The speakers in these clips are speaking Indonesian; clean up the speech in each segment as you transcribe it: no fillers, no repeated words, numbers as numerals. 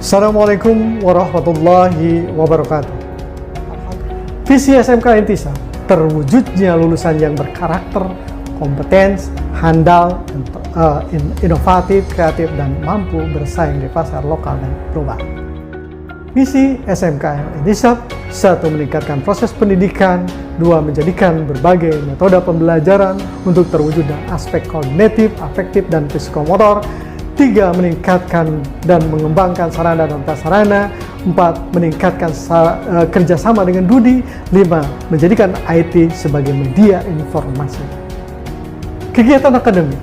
Assalamualaikum warahmatullahi wabarakatuh. Visi SMK Intisab terwujudnya lulusan yang berkarakter, kompeten, handal, inovatif, kreatif, dan mampu bersaing di pasar lokal dan global. Visi SMK Intisab: 1. Meningkatkan proses pendidikan. 2. Menjadikan berbagai metode pembelajaran untuk terwujudnya aspek kognitif, afektif, dan psikomotor. 3. Meningkatkan dan mengembangkan sarana dan prasarana. 4. Meningkatkan kerjasama dengan DUDI. 5. Menjadikan IT sebagai media informasi. Kegiatan akademik: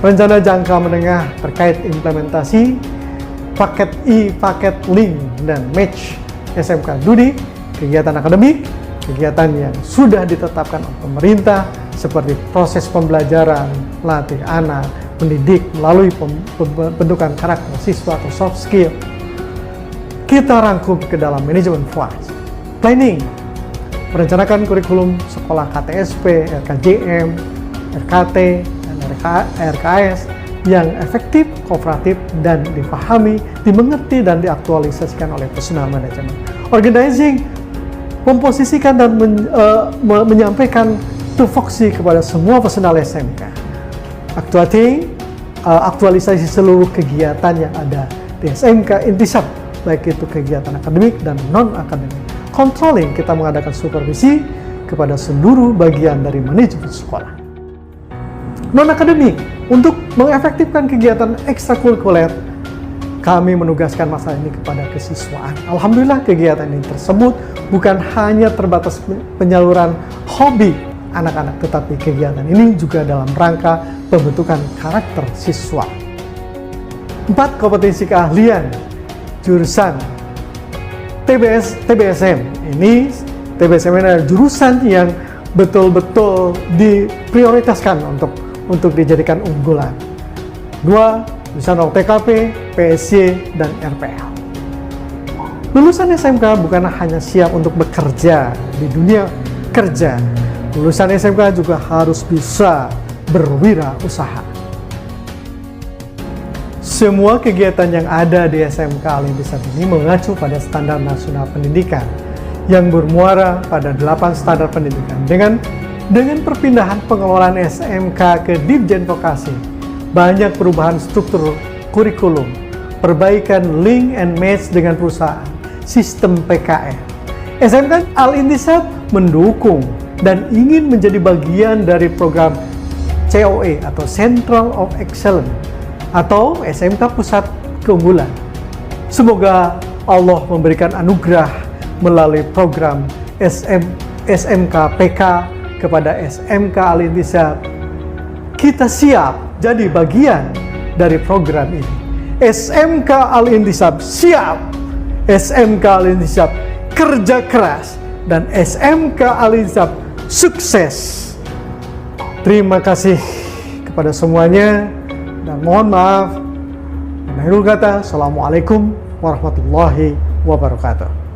rencana jangka menengah terkait implementasi paket paket link dan match SMK DUDI. Kegiatan akademik: kegiatan yang sudah ditetapkan oleh pemerintah seperti proses pembelajaran, latih anak, mendidik melalui pembentukan karakter siswa atau soft skill. Kita rangkum ke dalam manajemen FOAS. Planning: merencanakan kurikulum sekolah KTSP, RKJM, RKT, dan RKS yang efektif, kooperatif, dan dipahami, dimengerti, dan diaktualisasikan oleh personal management. Organizing: memposisikan dan menyampaikan tupoksi kepada semua personal SMK. Aktualisasi seluruh kegiatan yang ada di SMK Intisab, baik itu kegiatan akademik dan non-akademik. Controlling: kita mengadakan supervisi kepada seluruh bagian dari manajemen sekolah. Non-akademik: untuk mengefektifkan kegiatan ekstrakurikuler, kami menugaskan masalah ini kepada kesiswaan. Alhamdulillah, kegiatan ini tersebut bukan hanya terbatas penyaluran hobi anak-anak, tetapi kegiatan ini juga dalam rangka pembentukan karakter siswa. 4. Kompetensi keahlian jurusan TBSM. Ini TBSM adalah jurusan yang betul-betul diprioritaskan untuk dijadikan unggulan. 2. Lulusan OTKP, PSY, dan RPL. Lulusan SMK bukan hanya siap untuk bekerja di dunia kerja, lulusan SMK juga harus bisa berwirausaha. Semua kegiatan yang ada di SMK Al-Intisab ini mengacu pada standar nasional pendidikan yang bermuara pada 8 standar pendidikan. Dengan perpindahan pengelolaan SMK ke Ditjen Vokasi, banyak perubahan struktur kurikulum, perbaikan link and match dengan perusahaan, sistem PKL. SMK Al-Intisab mendukung dan ingin menjadi bagian dari program COE atau Central of Excellence atau SMK Pusat Keunggulan. Semoga Allah memberikan anugerah melalui program SMK PK kepada SMK Al-Intisab. Kita siap jadi bagian dari program ini. SMK Al-Intisab siap. SMK Al-Intisab kerja keras, dan SMK Al-Intisab sukses. Terima kasih kepada semuanya, dan mohon maaf. Akhirul kata, Assalamualaikum warahmatullahi wabarakatuh.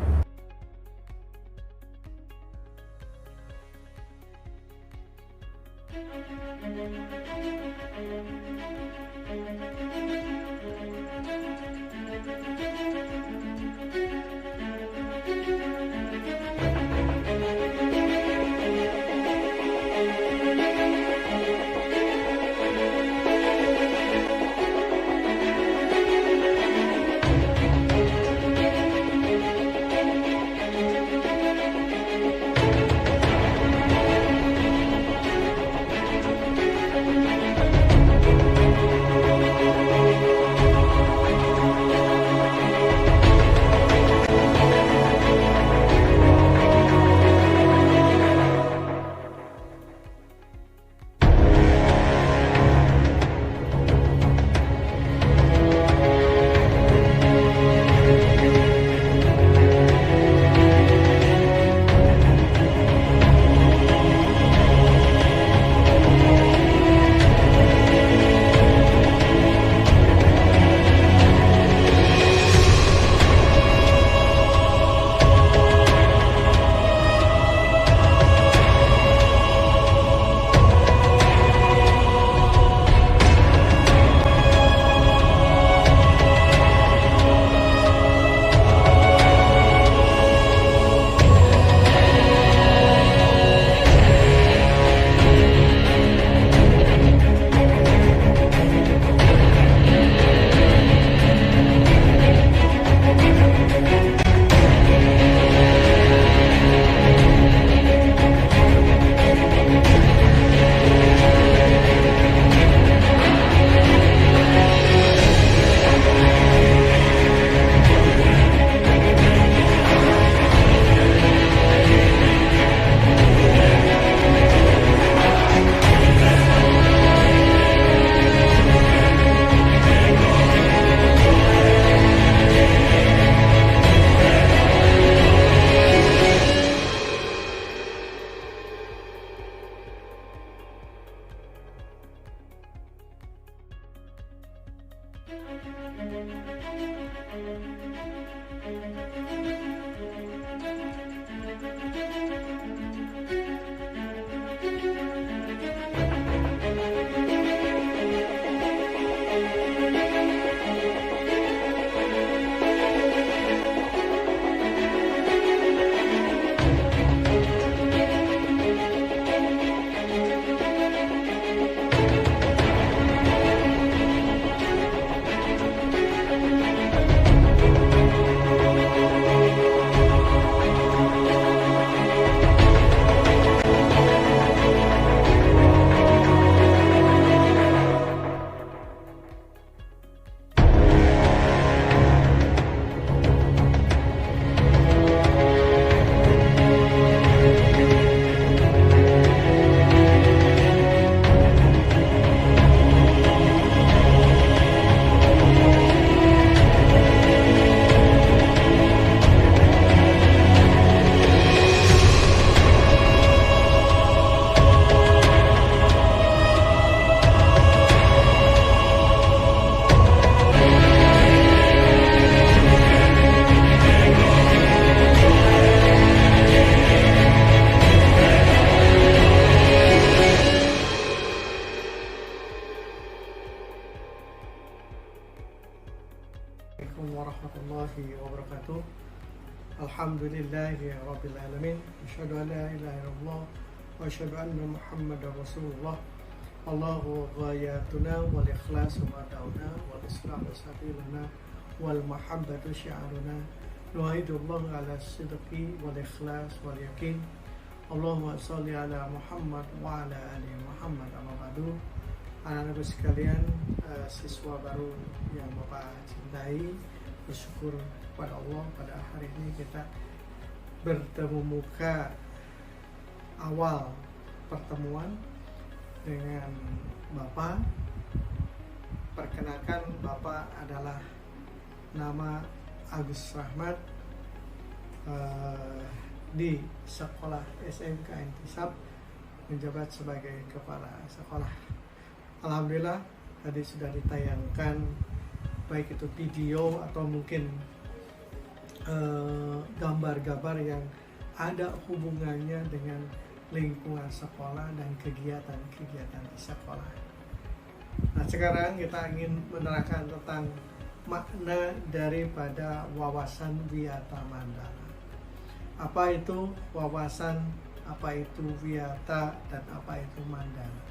Alhamdulillahi Rabbil Alamin. Asyhadu an la ilaha illallah wa asyhadu anna Muhammadar Rasulullah. Allahu ghayatuna wal ikhlasu ma'dauna wal islamu sabiluna wal mahabbatu syi'aruna. Nuhidullah ala sidqi wal ikhlas wal yakin. Allahumma sholli ala Muhammad wa ala ali Muhammad. Amma ba'du. Anak-anak sekalian, siswa baru yang Bapak cintai, bersyukur kepada Allah pada hari ini kita bertemu muka awal pertemuan dengan Bapak. Perkenalkan, Bapak adalah nama Agus Rahmat, di sekolah SMK Intisab menjabat sebagai kepala sekolah. Alhamdulillah tadi sudah ditayangkan baik itu video atau mungkin gambar-gambar yang ada hubungannya dengan lingkungan sekolah dan kegiatan-kegiatan di sekolah. Nah, sekarang kita ingin menerangkan tentang makna daripada wawasan Wiyata Mandala. Apa itu wawasan, apa itu Wiyata, dan apa itu Mandala?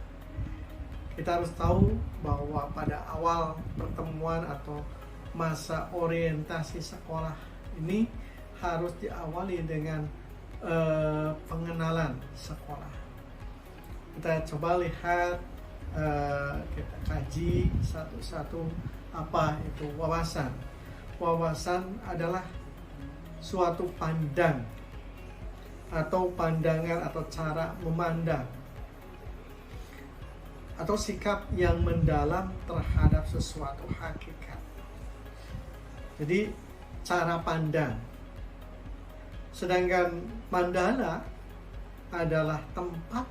Kita harus tahu bahwa pada awal pertemuan atau masa orientasi sekolah ini harus diawali dengan pengenalan sekolah. Kita coba lihat, kita kaji satu-satu apa itu wawasan. Wawasan adalah suatu pandang atau pandangan atau cara memandang atau sikap yang mendalam terhadap sesuatu hakikat. Jadi cara pandang. Sedangkan mandala adalah tempat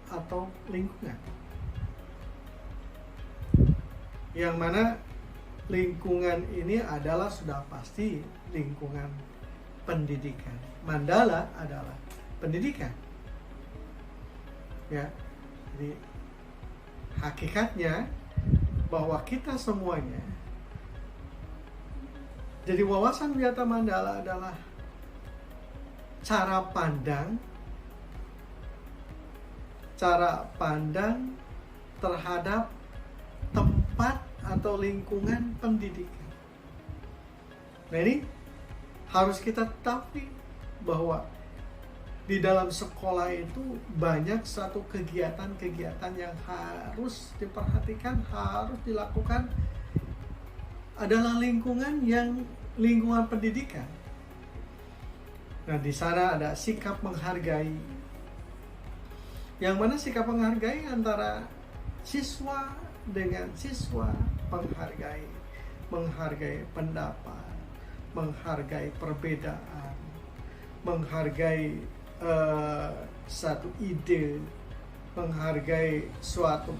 atau lingkungan. Yang mana lingkungan ini adalah sudah pasti lingkungan pendidikan. Mandala adalah pendidikan. Ya. Jadi hakikatnya bahwa kita semuanya, jadi wawasan Wiyata Mandala adalah cara pandang terhadap tempat atau lingkungan pendidikan. Nah, ini harus kita ketahui bahwa di dalam sekolah itu banyak satu kegiatan-kegiatan yang harus diperhatikan, harus dilakukan, adalah lingkungan pendidikan. Nah, di sana ada sikap menghargai. Yang mana sikap menghargai antara siswa dengan siswa, menghargai pendapat, menghargai perbedaan, menghargai satu ide, menghargai suatu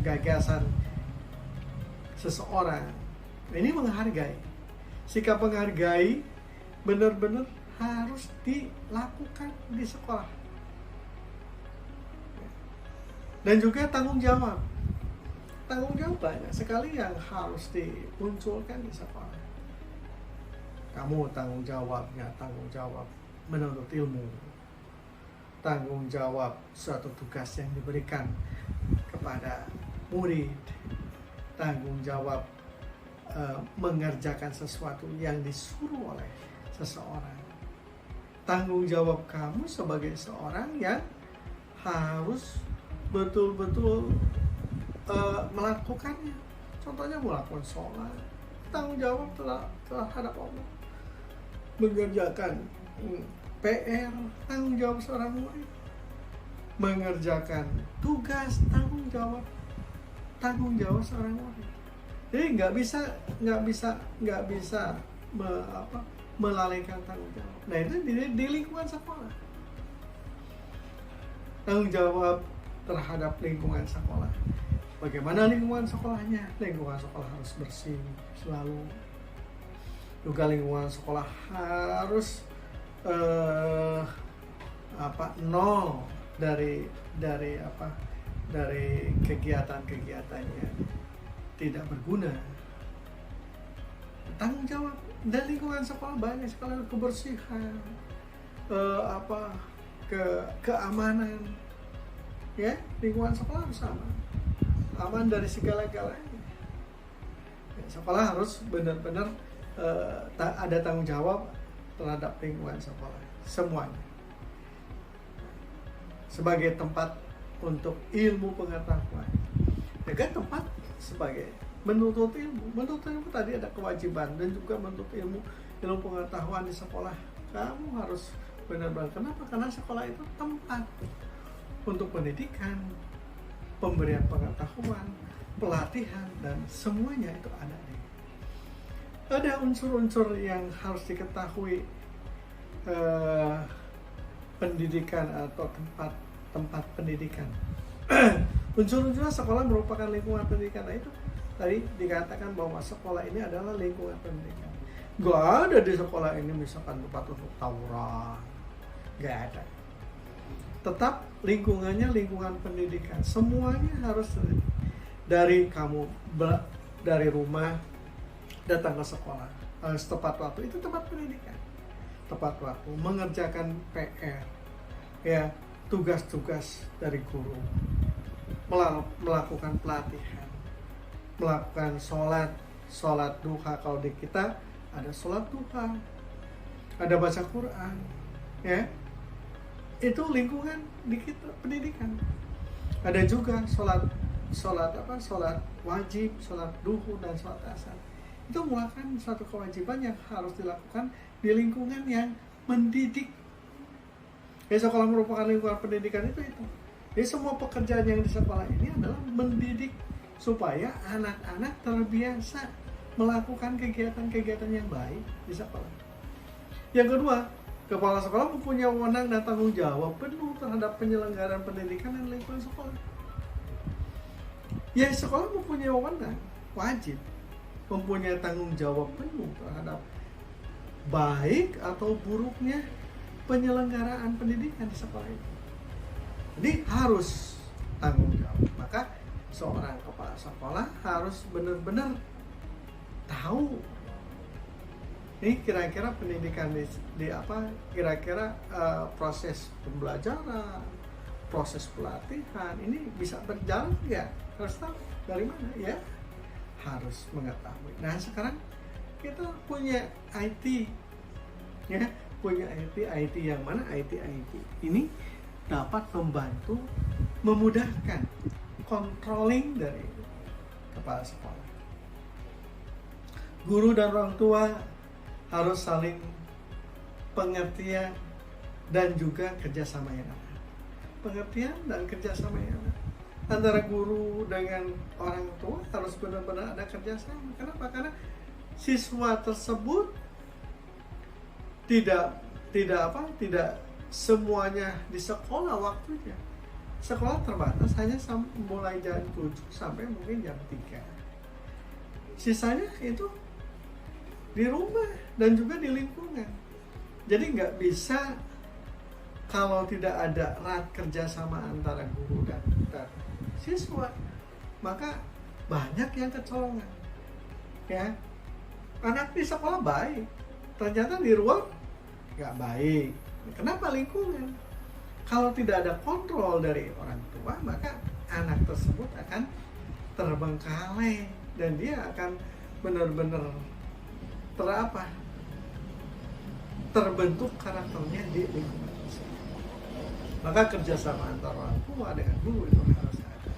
gagasan seseorang. Ini menghargai. Sikap menghargai benar-benar harus dilakukan di sekolah. Dan juga tanggung jawab. Tanggung jawab banyak sekali yang harus dimunculkan di sekolah. Kamu tanggung jawabnya, tanggung jawab menuntut ilmu, tanggung jawab suatu tugas yang diberikan kepada murid, tanggung jawab mengerjakan sesuatu yang disuruh oleh seseorang, tanggung jawab kamu sebagai seorang yang harus betul-betul melakukannya. Contohnya melakukan sholat, tanggung jawab terhadap Allah, mengerjakan PR, tanggung jawab seorang murid, mengerjakan tugas, tanggung jawab seorang murid. Jadi nggak bisa melalaikan tanggung jawab. Nah, itu di lingkungan sekolah. Tanggung jawab terhadap lingkungan sekolah. Bagaimana lingkungan sekolahnya? Lingkungan sekolah harus bersih selalu. Juga lingkungan sekolah harus nol dari kegiatan-kegiatannya tidak berguna. tanggung jawab. Dan lingkungan sekolah banyak sekali, kebersihan, keamanan, ya. Lingkungan sekolah harus aman dari segala-galanya. Ya, sekolah harus benar-benar ada tanggung jawab terhadap lingkungan sekolah semuanya, sebagai tempat untuk ilmu pengetahuan, juga tempat sebagai menuntut ilmu tadi ada kewajiban, dan juga menuntut ilmu pengetahuan di sekolah. Kamu harus benar-benar, kenapa? Karena sekolah itu tempat untuk pendidikan, pemberian pengetahuan, pelatihan, dan semuanya itu ada. Ada unsur-unsur yang harus diketahui pendidikan atau tempat pendidikan. Unsur-unsurnya sekolah merupakan lingkungan pendidikan. Nah, itu tadi dikatakan bahwa sekolah ini adalah lingkungan pendidikan. Gak ada di sekolah ini misalkan tempat untuk tawuran, gak ada. Tetap lingkungannya lingkungan pendidikan. Semuanya harus dari kamu dari rumah datang ke sekolah harus tepat waktu. Itu tempat pendidikan. Tepat waktu mengerjakan PR, ya, tugas-tugas dari guru, melakukan pelatihan, melakukan sholat duha. Kalau di kita ada sholat duha, ada baca Quran, ya, itu lingkungan di kita pendidikan. Ada juga sholat wajib, sholat duhur, dan sholat asar. Itu merupakan suatu kewajiban yang harus dilakukan di lingkungan yang mendidik. Ya, sekolah merupakan lingkungan pendidikan itu. Jadi semua pekerjaan yang di sekolah ini adalah mendidik supaya anak-anak terbiasa melakukan kegiatan-kegiatan yang baik di sekolah. Yang kedua, kepala sekolah mempunyai wewenang dan tanggung jawab penuh terhadap penyelenggaraan pendidikan dan lingkungan sekolah. Ya, sekolah mempunyai wewenang, wajib mempunyai tanggung jawab penuh terhadap baik atau buruknya penyelenggaraan pendidikan di sekolah itu. Jadi harus tanggung jawab. Maka seorang kepala sekolah harus benar-benar tahu ini kira-kira pendidikan di apa, kira-kira proses pembelajaran, proses pelatihan ini bisa berjalan nggak? Harus tahu dari mana, ya, harus mengetahui. Nah, sekarang kita punya IT, ya, punya IT yang mana IT ini dapat membantu memudahkan controlling dari kepala sekolah. Guru dan orang tua harus saling pengertian dan juga kerjasama yang ada. Pengertian dan kerjasama yang ada antara guru dengan orang tua harus benar-benar ada kerjasama. Kenapa? Karena siswa tersebut tidak semuanya di sekolah waktunya. Sekolah terbatas hanya mulai jam 7 sampai mungkin jam 3. Sisanya itu di rumah dan juga di lingkungan. Jadi nggak bisa kalau tidak ada erat kerjasama antara guru dan siswa, maka banyak yang kecolongan. Ya, anak di sekolah baik, ternyata di luar nggak baik. Kenapa? Lingkungan. Kalau tidak ada kontrol dari orang tua, maka anak tersebut akan terbengkalai dan dia akan benar-benar terbentuk karakternya di lingkungan tersebut. Maka kerjasama antara orang tua dengan guru itu harus ada.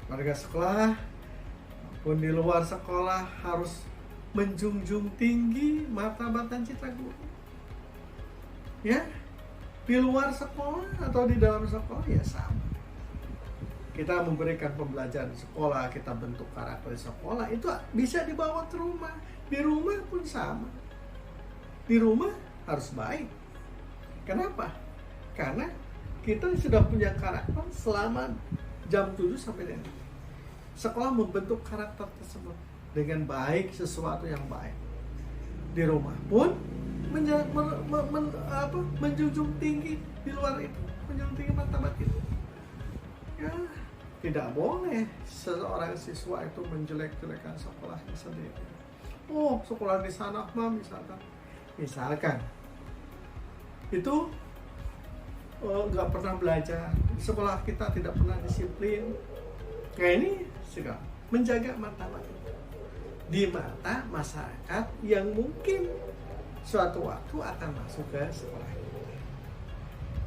Warga sekolah maupun di luar sekolah harus menjunjung tinggi martabat dan citra guru. Ya, di luar sekolah atau di dalam sekolah ya sama. Kita memberikan pembelajaran di sekolah, kita bentuk karakter di sekolah, itu bisa dibawa ke rumah. Di rumah pun sama. Di rumah harus baik. Kenapa? Karena kita sudah punya karakter selama jam 7 sampai dengan sekolah membentuk karakter tersebut dengan baik, sesuatu yang baik. Di rumah pun menjunjung tinggi di luar itu, menjunjung tinggi martabat itu. Ya, tidak boleh seorang siswa itu menjelek-jelekan sekolahnya sendiri. Oh, sekolah di sana mah misalkan itu nggak pernah belajar, sekolah kita tidak pernah disiplin. Nah ini juga menjaga martabat di mata masyarakat yang mungkin suatu waktu akan masuk ke sekolah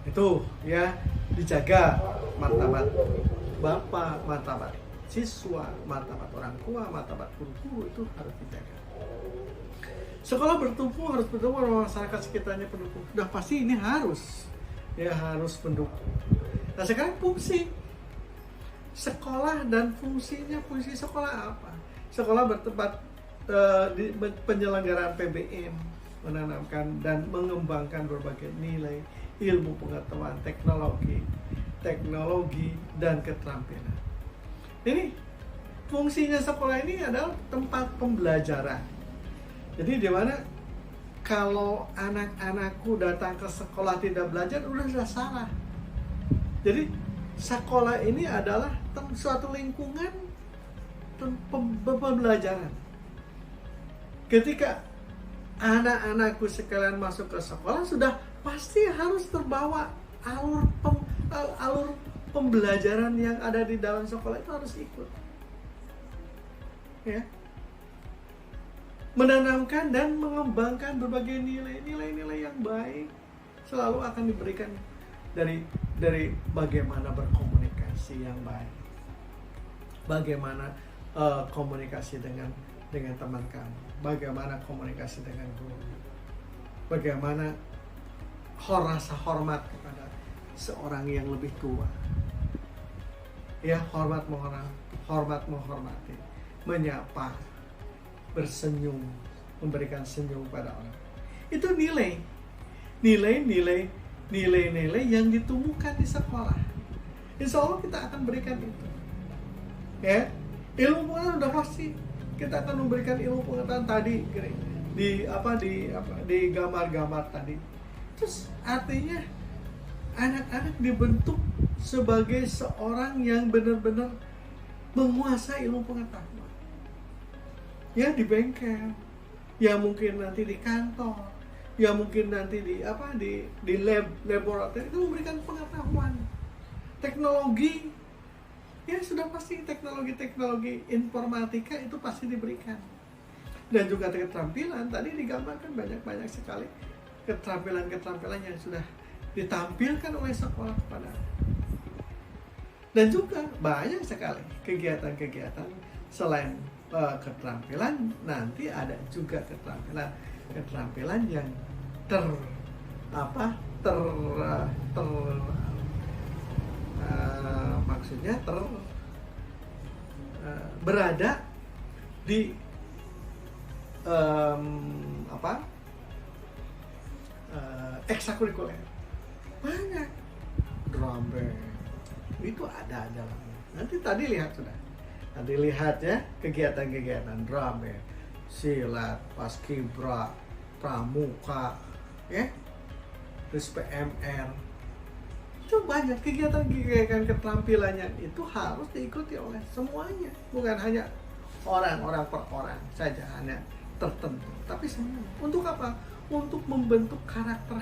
itu, ya, dijaga martabat bapak, martabat siswa, martabat orang tua, martabat guru itu harus dijaga. Sekolah bertumpu, harus bertumpu, masyarakat sekitarnya pendukung. Udah pasti ini harus mendukung. Nah sekarang fungsi sekolah dan fungsinya, fungsi sekolah apa? Sekolah bertempat di penyelenggaraan PBM, menanamkan dan mengembangkan berbagai nilai, ilmu pengetahuan, teknologi dan keterampilan. Ini fungsinya sekolah ini adalah tempat pembelajaran. Jadi di mana kalau anak-anakku datang ke sekolah tidak belajar, sudah salah. Jadi sekolah ini adalah suatu lingkungan pembelajaran. Ketika anak-anakku sekalian masuk ke sekolah, sudah pasti harus terbawa alur pembelajaran yang ada di dalam sekolah itu harus ikut. Ya. Menanamkan dan mengembangkan berbagai nilai-nilai yang baik selalu akan diberikan dari bagaimana berkomunikasi yang baik, bagaimana komunikasi dengan teman kamu, bagaimana komunikasi dengan guru, bagaimana rasa hormat kepada seorang yang lebih tua, ya, hormat menghormati, menyapa, bersenyum, memberikan senyum pada orang. Itu nilai-nilai yang ditumbuhkan di sekolah. Insya Allah kita akan berikan itu. Ya, ilmu pengetahuan sudah pasti kita akan memberikan ilmu pengetahuan tadi di gambar-gambar tadi. Terus artinya anak-anak dibentuk sebagai seorang yang benar-benar menguasai ilmu pengetahuan. Ya, di bengkel, ya mungkin nanti di kantor, ya mungkin nanti di laboratorium, itu memberikan pengetahuan. Teknologi, ya sudah pasti teknologi informatika itu pasti diberikan. Dan juga keterampilan, tadi digambarkan banyak sekali keterampilan yang sudah ditampilkan oleh sekolah kepada anak. Dan juga banyak sekali kegiatan-kegiatan selain keterampilan, nanti ada juga keterampilan yang berada di ekstrakurikuler. Banyak drum band itu ada dalamnya. Nanti tadi lihat ya kegiatan-kegiatan drum band, silat, paskibra, pramuka, ya, terus PMR. Itu banyak kegiatan keterampilannya, itu harus diikuti oleh semuanya, bukan hanya orang per orang saja, hanya tertentu, tapi semua. Untuk apa? Untuk membentuk karakter,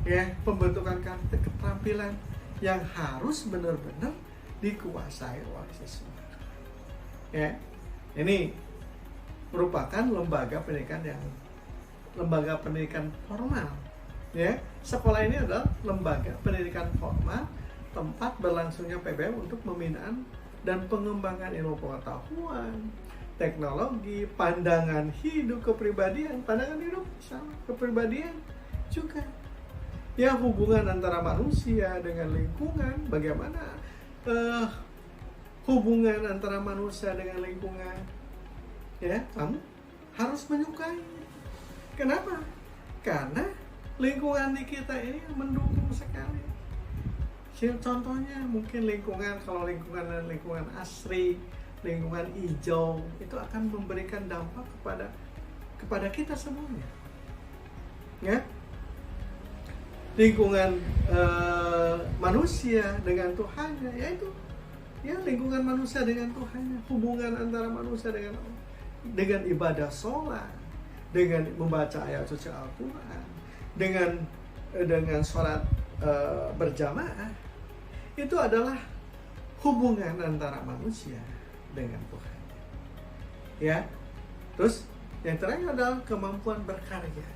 ya, pembentukan karakter keterampilan yang harus benar-benar dikuasai oleh siswa. Ya, ini merupakan lembaga pendidikan formal. Ya, sekolah ini adalah lembaga pendidikan formal, tempat berlangsungnya PBM untuk pembinaan dan pengembangan ilmu pengetahuan, teknologi, pandangan hidup, kepribadian juga. Ya, hubungan antara manusia dengan lingkungan, bagaimana hubungan antara manusia dengan lingkungan. Ya, kamu harus menyukai. Kenapa? Karena lingkungan di kita ini mendukung sekali. Contohnya mungkin kalau lingkungan asri, lingkungan hijau, itu akan memberikan dampak kepada kita semuanya. Ya, lingkungan manusia dengan Tuhannya, yaitu ya lingkungan manusia dengan Tuhannya, hubungan antara manusia dengan Allah, dengan ibadah sholat, dengan membaca ayat suci Al-Quran, dengan sholat berjamaah, itu adalah hubungan antara manusia dengan Tuhan. Ya, terus yang terakhir adalah kemampuan berkarya.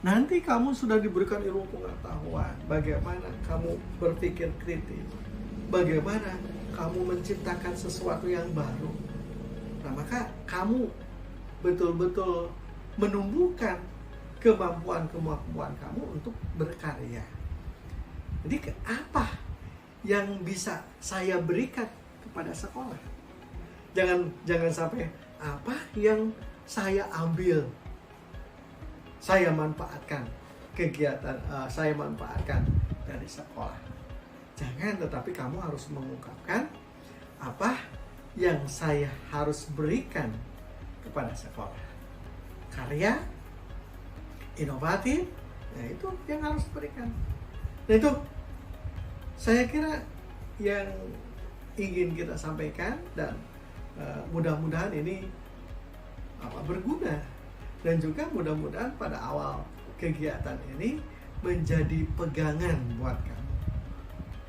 Nanti kamu sudah diberikan ilmu pengetahuan, bagaimana kamu berpikir kritis, bagaimana kamu menciptakan sesuatu yang baru. Nah, maka kamu betul-betul menumbuhkan kemampuan-kemampuan kamu untuk berkarya. Jadi apa yang bisa saya berikan kepada sekolah? Jangan sampai apa yang saya ambil, saya manfaatkan kegiatan, saya manfaatkan dari sekolah. Jangan, tetapi kamu harus mengungkapkan apa yang saya harus berikan kepada sekolah. Karya, inovatif, nah itu yang harus diberikan. Nah itu saya kira yang ingin kita sampaikan, dan mudah-mudahan ini berguna, dan juga mudah-mudahan pada awal kegiatan ini menjadi pegangan buat kamu.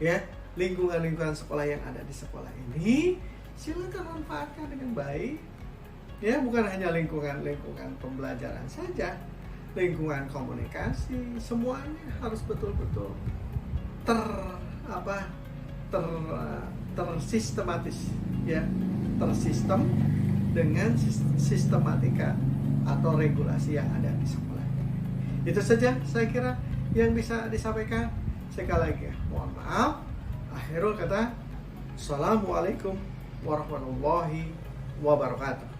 Ya, lingkungan-lingkungan sekolah yang ada di sekolah ini silakan manfaatkan dengan baik. Ya, bukan hanya lingkungan pembelajaran saja, lingkungan komunikasi, semuanya harus betul-betul tersistematis, ya, tersistem dengan sistematika atau regulasi yang ada di sekolah. Itu saja saya kira yang bisa disampaikan. Sekali lagi mohon maaf. Akhirul kata, Assalamualaikum warahmatullahi wabarakatuh.